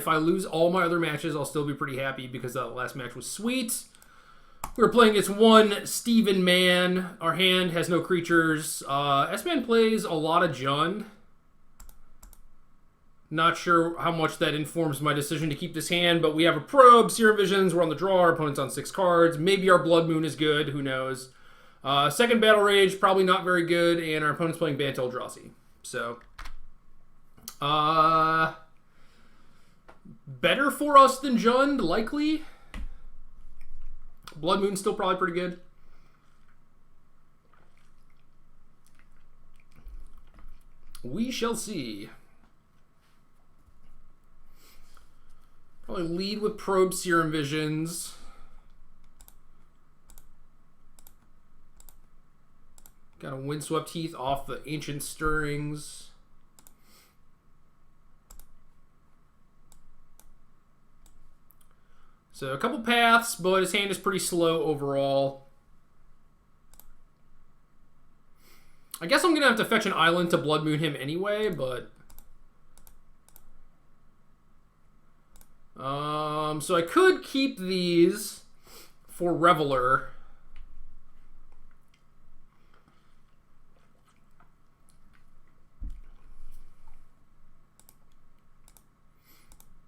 If I lose all my other matches, I'll still be pretty happy because that last match was sweet. We were playing against one Steven Man. Our hand has no creatures. S-Man plays a lot of Jund. Not sure how much that informs my decision to keep this hand, but we have a Probe, Serum Visions, we're on the draw, our opponent's on 6 cards. Maybe our Blood Moon is good, who knows. Second Battle Rage, probably not very good, and our opponent's playing Bant Eldrazi. So, better for us than Jund, likely. Blood Moon's still probably pretty good. We shall see. Probably lead with Probe, Serum Visions. Got a Windswept Heath off the Ancient Stirrings. So a couple paths, but his hand is pretty slow overall. I guess I'm going to have to fetch an island to Blood Moon him anyway, but... so I could keep these for Reveler.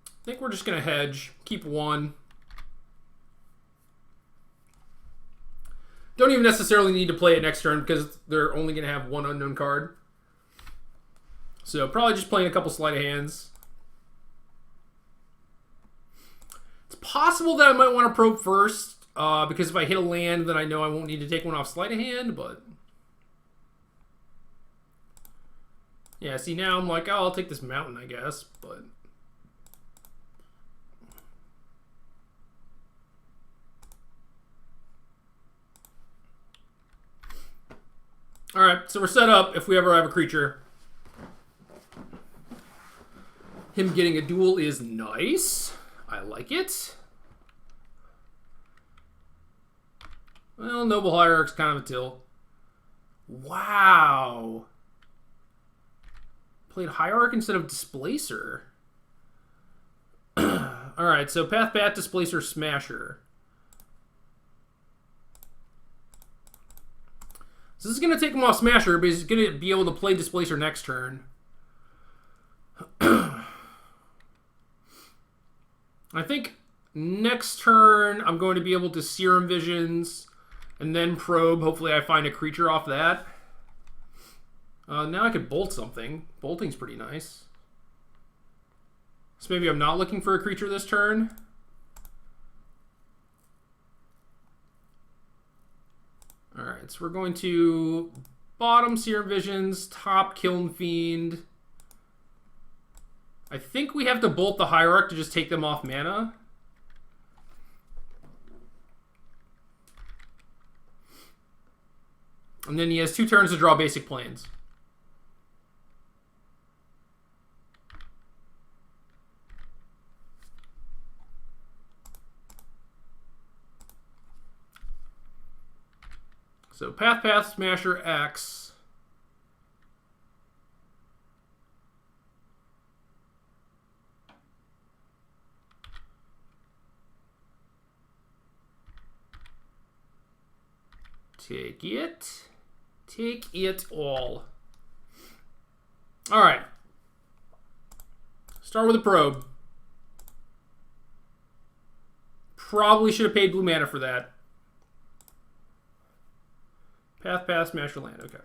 I think we're just going to hedge, keep one. Don't even necessarily need to play it next turn because they're only going to have one unknown card. So probably just playing a couple sleight of hands. It's possible that I might want to probe first, because if I hit a land, then I know I won't need to take one off sleight of hand, but... Yeah, see, now I'm like, oh, I'll take this mountain, I guess, but... Alright, so we're set up if we ever have a creature. Him getting a duel is nice. I like it. Well, Noble Hierarch's kind of a tilt. Wow. Played Hierarch instead of Displacer. Alright, so Path, Displacer, Smasher. So this is going to take him off Smasher, but he's going to be able to play Displacer next turn. I think next turn I'm going to be able to Serum Visions and then Probe. Hopefully I find a creature off that. Now I could Bolt something. Bolting's pretty nice. So maybe I'm not looking for a creature this turn. Alright, so we're going to bottom Serum Visions, top Kiln Fiend. I think we have to Bolt the Hierarch to just take them off mana. And then he has 2 turns to draw basic planes. So Path, Smasher, X. Take it. Take it all. Alright. Start with a Probe. Probably should have paid blue mana for that. Path, Smasher, land. Okay.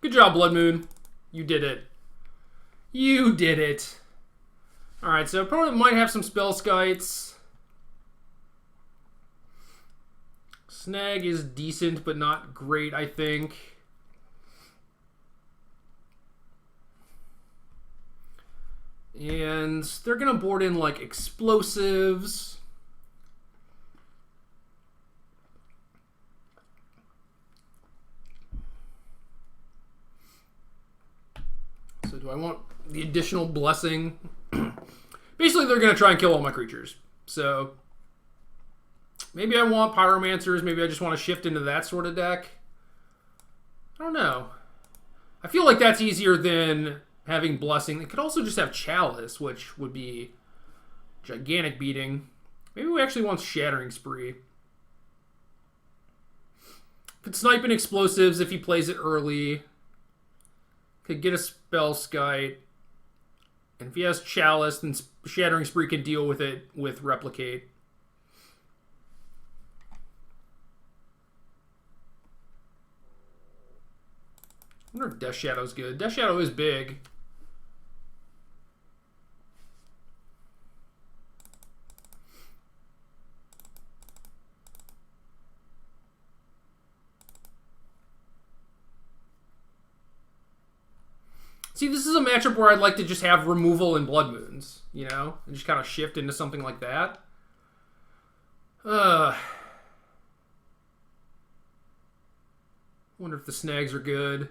Good job, Blood Moon. You did it. You did it. Alright, so opponent might have some Spell Skites. Snag is decent, but not great, I think. And they're going to board in, like, explosives. Do I want the additional blessing? Basically, they're going to try and kill all my creatures. So maybe I want Pyromancers. Maybe I just want to shift into that sort of deck. I don't know. I feel like that's easier than having Blessing. It could also just have Chalice, which would be gigantic beating. Maybe we actually want Shattering Spree. Could snipe in explosives if he plays it early. Could get a Spell Skite. And if he has Chalice, then Shattering Spree can deal with it with Replicate. I wonder if Death Shadow's good. Death Shadow is big. See, this is a matchup where I'd like to just have removal and Blood Moons, you know? And just kind of shift into something like that. Wonder if the snags are good.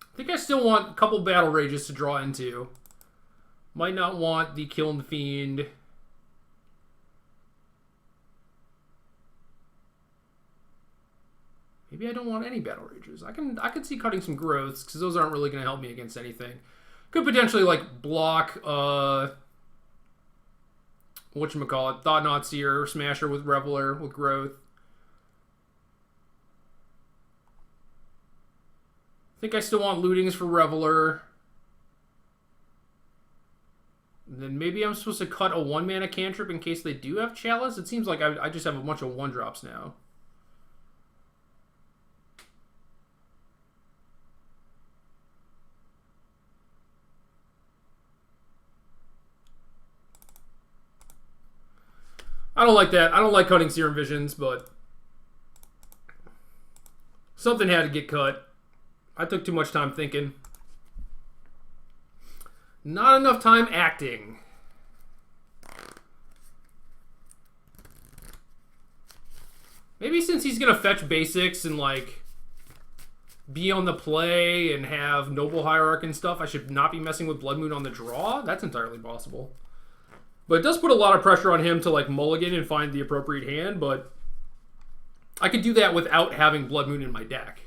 I think I still want a couple Battle Rages to draw into. Might not want the Kiln the Fiend. Maybe I don't want any Battle Rages. I could see cutting some Growths, because those aren't really going to help me against anything. Could potentially, like, block, whatchamacallit, Thought-Knot Seer, Smasher with Reveler, with Growth. I think I still want Lootings for Reveler. And then maybe I'm supposed to cut a 1-mana cantrip in case they do have Chalice. It seems like I just have a bunch of 1-drops now. I don't like that. I don't like cutting Serum Visions, but something had to get cut. I took too much time thinking. Not enough time acting. Maybe since he's going to fetch basics and, like, be on the play and have Noble Hierarch and stuff, I should not be messing with Blood Moon on the draw? That's entirely possible. But it does put a lot of pressure on him to, like, mulligan and find the appropriate hand, but I could do that without having Blood Moon in my deck.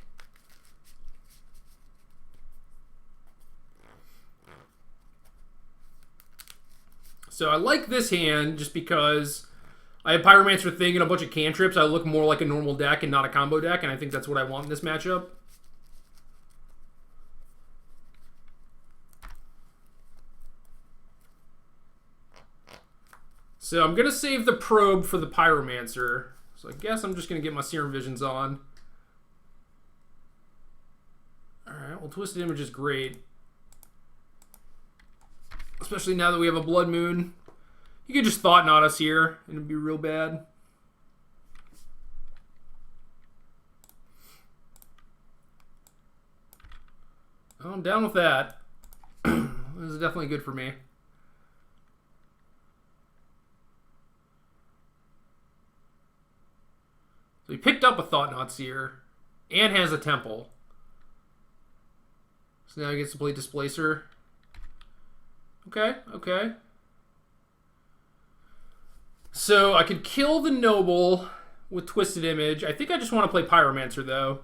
So I like this hand just because I have Pyromancer Thing and a bunch of cantrips. I look more like a normal deck and not a combo deck, and I think that's what I want in this matchup. So I'm going to save the Probe for the Pyromancer. So I guess I'm just going to get my Serum Visions on. Alright, well, Twisted Image is great. Especially now that we have a Blood Moon. You could just Thought Knot us here, and it'd be real bad. Oh, I'm down with that. This is definitely good for me. So he picked up a Thought Knot Seer and has a Temple. So now he gets to play Displacer. Okay, okay. So I could kill the Noble with Twisted Image. I think I just want to play Pyromancer, though.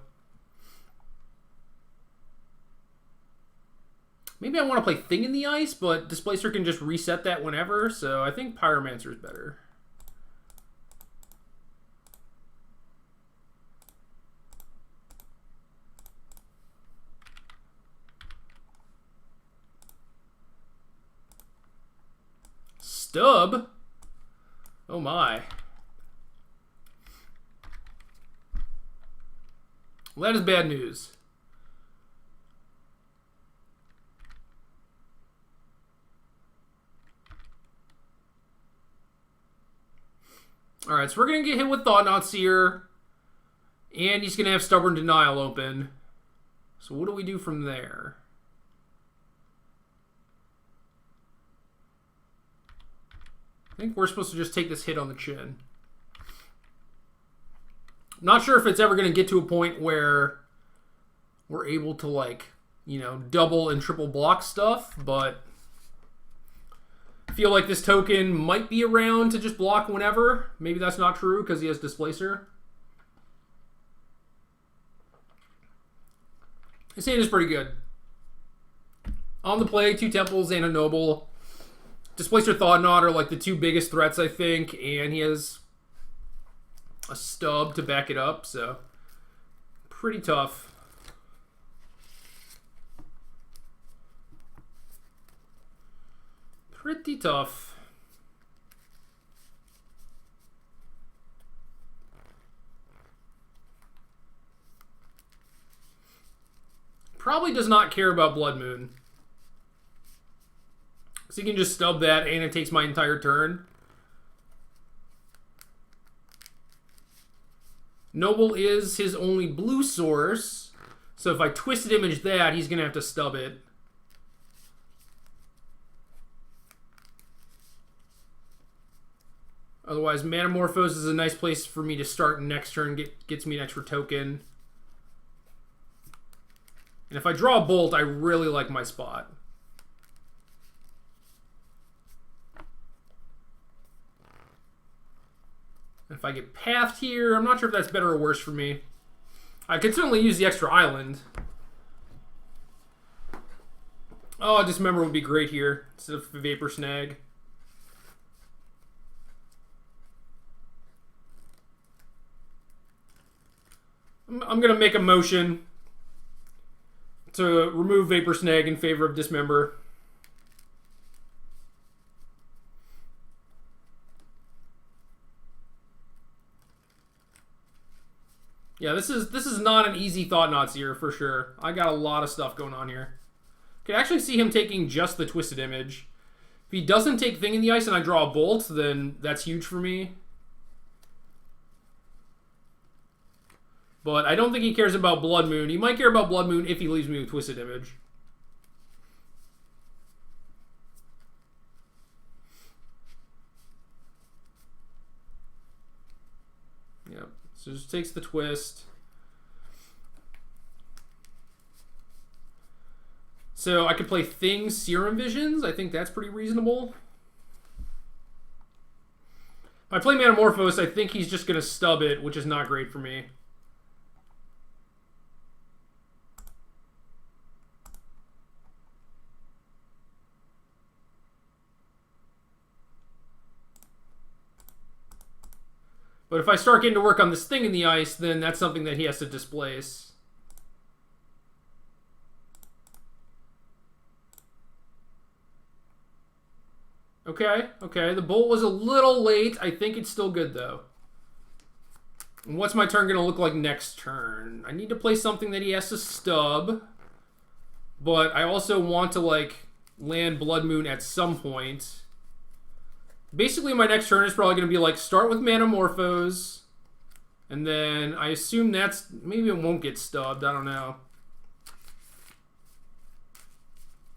Maybe I want to play Thing in the Ice, but Displacer can just reset that whenever, so I think Pyromancer is better. Stub? Oh my. Well, that is bad news. Alright, so we're going to get hit with Thought Knot Seer. And he's going to have Stubborn Denial open. So what do we do from there? I think we're supposed to just take this hit on the chin. I'm not sure if it's ever going to get to a point where we're able to, like, you know, double and triple block stuff, but I feel like this token might be around to just block whenever. Maybe that's not true because he has Displacer. His hand is pretty good. On the play, 2 Temples and a Noble. Displacer Thoughtnaut are like the 2 biggest threats, I think, and he has a stub to back it up, so pretty tough. Pretty tough. Probably does not care about Blood Moon. So you can just stub that and it takes my entire turn. Noble is his only blue source. So if I twisted image that, he's going to have to stub it. Otherwise, Manamorphose is a nice place for me to start next turn. Gets me an extra token. And if I draw a Bolt, I really like my spot. If I get Pathed here, I'm not sure if that's better or worse for me. I could certainly use the extra island. Oh, Dismember would be great here instead of Vapor Snag. I'm going to make a motion to remove Vapor Snag in favor of Dismember. Yeah, this is not an easy Thoughtnauts here for sure. I got a lot of stuff going on here. Could actually see him taking just the Twisted Image. If he doesn't take Thing in the Ice and I draw a Bolt, then that's huge for me. But I don't think he cares about Blood Moon. He might care about Blood Moon if he leaves me with Twisted Image. Yep. So just takes the twist. So I could play Things, Serum Visions. I think that's pretty reasonable. If I play Manamorphose, I think he's just going to stub it, which is not great for me. But if I start getting to work on this Thing in the Ice, then that's something that he has to displace. Okay, okay. The Bolt was a little late. I think it's still good, though. And what's my turn going to look like next turn? I need to play something that he has to stub. But I also want to, like, land Blood Moon at some point. Basically, my next turn is probably going to be, like, start with Manamorphose. And then I assume that's... Maybe it won't get stubbed. I don't know.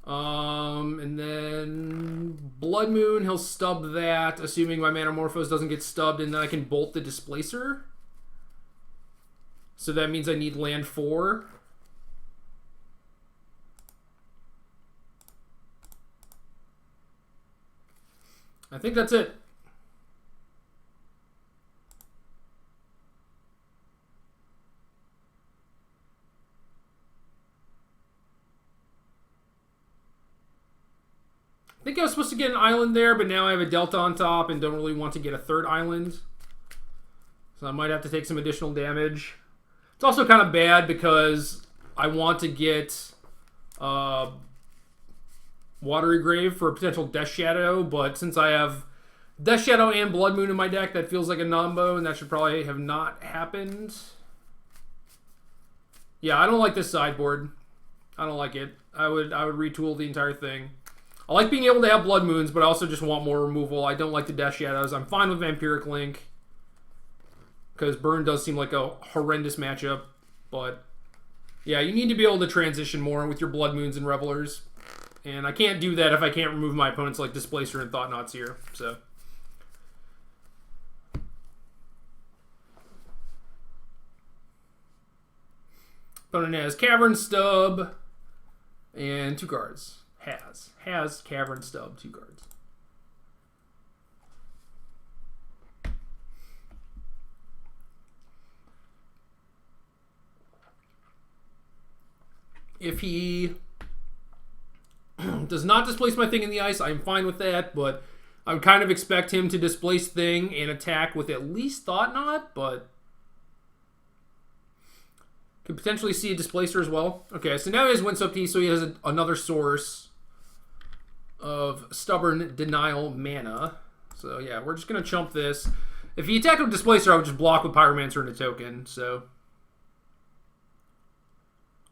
And then Blood Moon, he'll stub that, assuming my Manamorphose doesn't get stubbed, and then I can bolt the Displacer. So that means I need land 4. I think that's it. I think I was supposed to get an island there, but now I have a Delta on top and don't really want to get a third island. So I might have to take some additional damage. It's also kind of bad because I want to get Watery Grave for a potential Death Shadow, but since I have Death Shadow and Blood Moon in my deck, that feels like a nombo, and that should probably have not happened. Yeah, I don't like this sideboard. I don't like it. I would retool the entire thing. I like being able to have Blood Moons, but I also just want more removal. I don't like the Death Shadows. I'm fine with Vampiric Link. because burn does seem like a horrendous matchup. But yeah, you need to be able to transition more with your Blood Moons and Revelers. And I can't do that if I can't remove my opponent's like Displacer and Thought Knots here. So opponent has Cavern Stub and 2 cards. Has Cavern Stub, 2 cards. If he does not displace my Thing in the Ice, I'm fine with that, but I would kind of expect him to displace Thing and attack with at least Thought Knot, but could potentially see a Displacer as well. Okay, so now he has Windswept Heath, so he has another source of Stubborn Denial mana. So yeah, we're just going to chump this. If he attacked with Displacer, I would just block with Pyromancer and a token, so...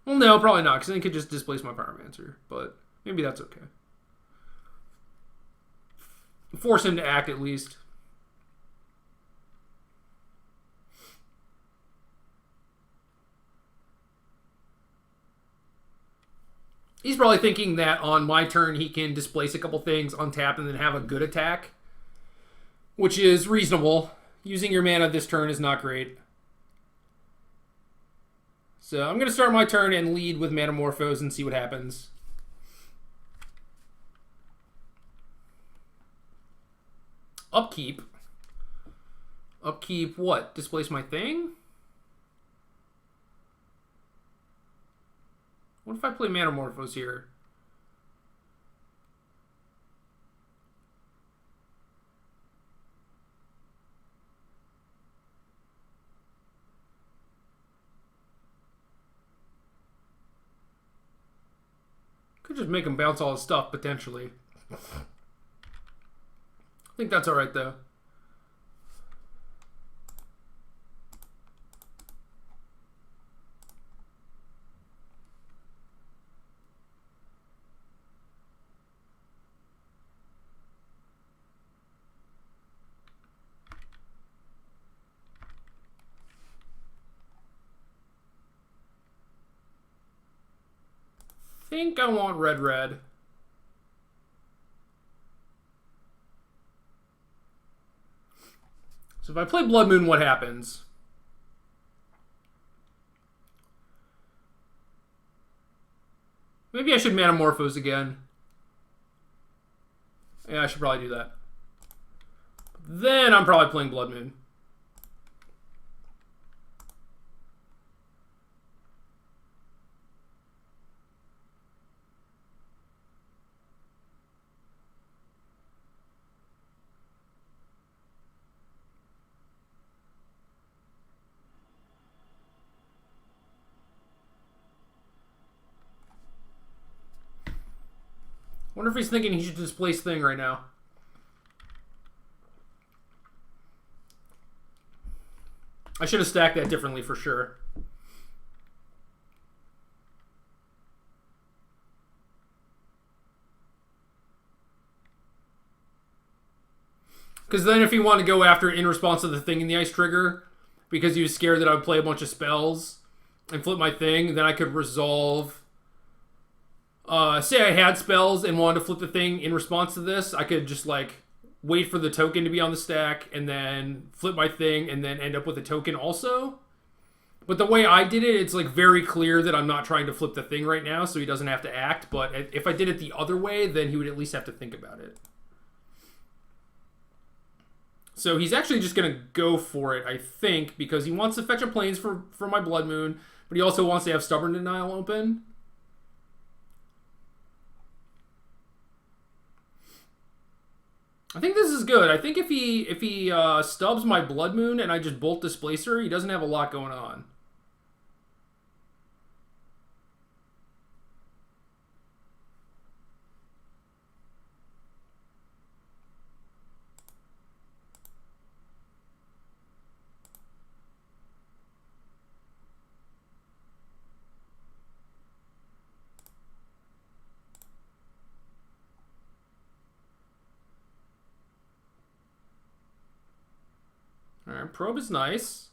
Well, no, probably not, because then he could just displace my Pyromancer, but maybe that's okay. Force him to act, at least. He's probably thinking that on my turn he can displace a couple things, untap, and then have a good attack, which is reasonable. Using your mana this turn is not great. So I'm going to start my turn and lead with Manamorphose and see what happens. Upkeep. Upkeep what? Displace my Thing? What if I play Manamorphose here? Could just make him bounce all his stuff, potentially. I think that's alright, though. I think I want red. So if I play Blood Moon, what happens? Maybe I should Manamorphose again. Yeah, I should probably do that. Then I'm probably playing Blood Moon. Wonder if he's thinking he should displace Thing right now. I should have stacked that differently for sure. Because then if he wanted to go after in response to the Thing in the Ice trigger, because he was scared that I would play a bunch of spells and flip my Thing, then I could resolve... say I had spells and wanted to flip the Thing in response to this, I could just like wait for the token to be on the stack and then flip my Thing and then end up with a token also. But the way I did it, it's like very clear that I'm not trying to flip the Thing right now, so he doesn't have to act. But if I did it the other way, then he would at least have to think about it. So he's actually just going to go for it, I think, because he wants to fetch a Plains for my Blood Moon, but he also wants to have Stubborn Denial open. I think this is good. I think if he stubs my Blood Moon and I just Bolt Displacer, he doesn't have a lot going on. Alright, Probe is nice.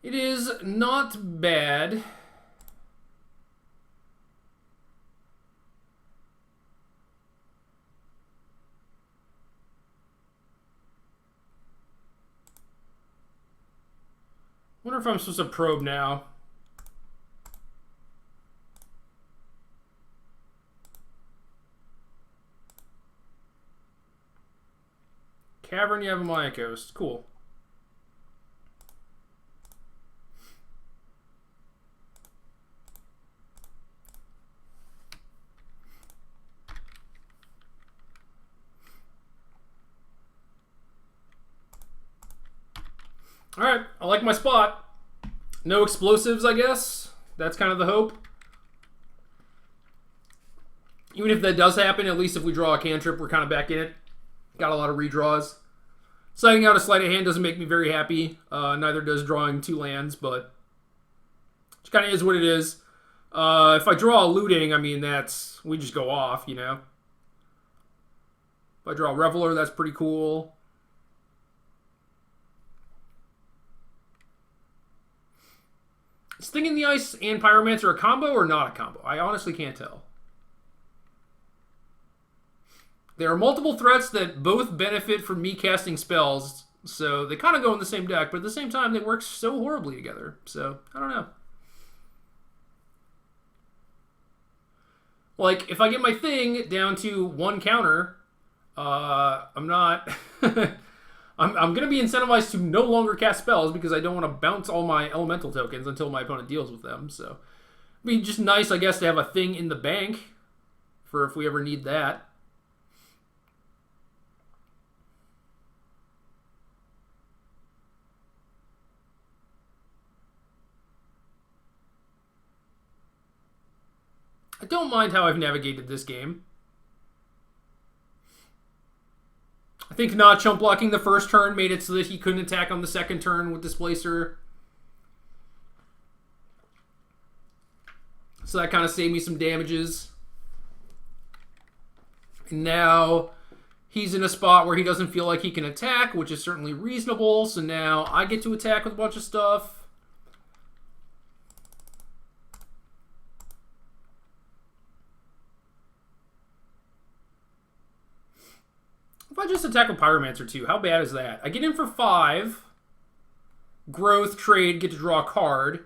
It is not bad. Wonder if I'm supposed to probe now. Cavern Yavimaya Coast. Cool. Alright, I like my spot. No explosives, I guess. That's kind of the hope. Even if that does happen, at least if we draw a cantrip, we're kind of back in it. Got a lot of redraws. Citing out a sleight of hand doesn't make me very happy. Neither does drawing 2 lands, but it kind of is what it is. If I draw a looting, I mean, we just go off, you know. If I draw a Reveler, that's pretty cool. Is Thing in the Ice and Pyromancer a combo or not a combo? I honestly can't tell. There are multiple threats that both benefit from me casting spells, so they kind of go in the same deck, but at the same time, they work so horribly together. So, I don't know. Like, if I get my thing down to 1 counter, I'm not... I'm going to be incentivized to no longer cast spells because I don't want to bounce all my elemental tokens until my opponent deals with them. So, it'd be just nice, I guess, to have a thing in the bank for if we ever need that. I don't mind how I've navigated this game. I think not chump blocking the first turn made it so that he couldn't attack on the second turn with Displacer. So that kind of saved me some damages. And now he's in a spot where he doesn't feel like he can attack, which is certainly reasonable. So now I get to attack with a bunch of stuff. If I just attack with Pyromancer too, how bad is that? I get in for 5. Growth, trade, get to draw a card.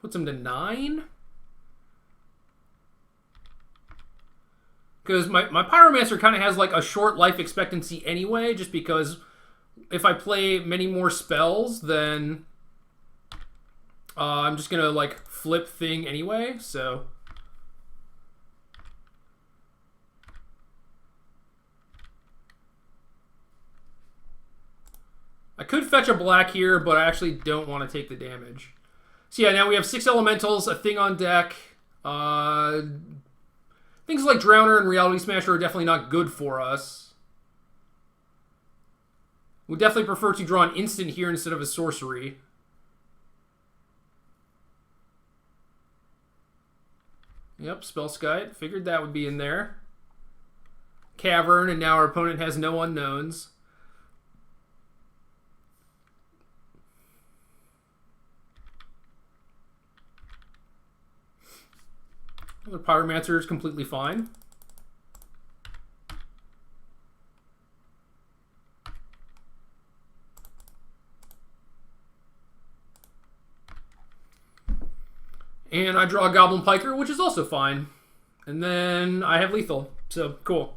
Puts him to 9. Because my Pyromancer kind of has like a short life expectancy anyway, just because if I play many more spells, then I'm just going to like flip thing anyway, so... I could fetch a black here, but I actually don't want to take the damage. So yeah, now we have 6 elementals, a thing on deck. Things like Drowner and Reality Smasher are definitely not good for us. We definitely prefer to draw an instant here instead of a sorcery. Yep, Spellskite. Figured that would be in there. Cavern, and now our opponent has no unknowns. The Pyromancer is completely fine. And I draw a Goblin Piker, which is also fine. And then I have lethal. So, cool.